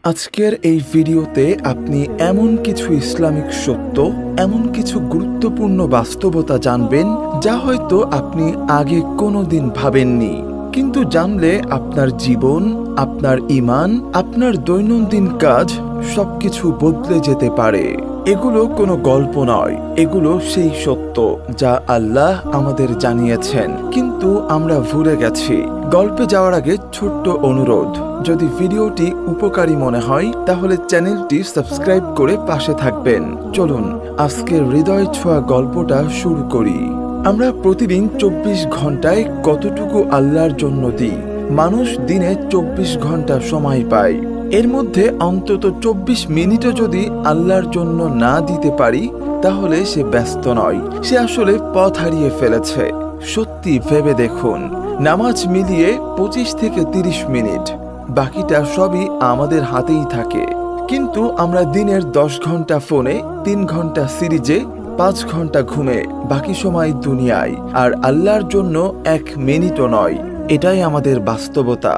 আজকের এই ভিডিওতে আপনি এমন কিছু ইসলামিক সত্য, এমন কিছু গুরুত্বপূর্ণ বাস্তবতা জানবেন যা হয়তো আপনি আগে কোনোদিন ভাবেননি, কিন্তু জানলে আপনার জীবন, আপনার ঈমান, আপনার দৈনন্দিন কাজ সবকিছু বদলে যেতে পারে। এগুলো কোনো গল্প নয়, এগুলো সেই সত্য যা আল্লাহ আমাদের জানিয়েছেন, কিন্তু আমরা ভুলে গেছি। গল্পে যাওয়ার আগে ছোট্ট অনুরোধ, যদি ভিডিওটি উপকারী মনে হয় তাহলে চ্যানেলটি সাবস্ক্রাইব করে পাশে থাকবেন। চলুন আজকের হৃদয় ছোঁয়া গল্পটা শুরু করি। আমরা প্রতিদিন 24 ঘন্টায় কতটুকু আল্লাহর জন্য দিই? মানুষ দিনে 24 ঘন্টা সময় পায়, এর মধ্যে অন্তত 24 মিনিটও যদি আল্লাহর জন্য না দিতে পারি তাহলে সে ব্যস্ত নয়, সে আসলে পথ হারিয়ে ফেলেছে। সত্যি ভেবে দেখুন, নামাজ মিলিয়ে 25 থেকে 30 মিনিট, বাকিটা সবই আমাদের হাতেই থাকে। কিন্তু আমরা দিনের 10 ঘন্টা ফোনে, 3 ঘন্টা সিরিজে, 5 ঘন্টা ঘুমে, বাকি সময় দুনিয়ায়, আর আল্লাহর জন্য 1 মিনিটও নয়। এটাই আমাদের বাস্তবতা।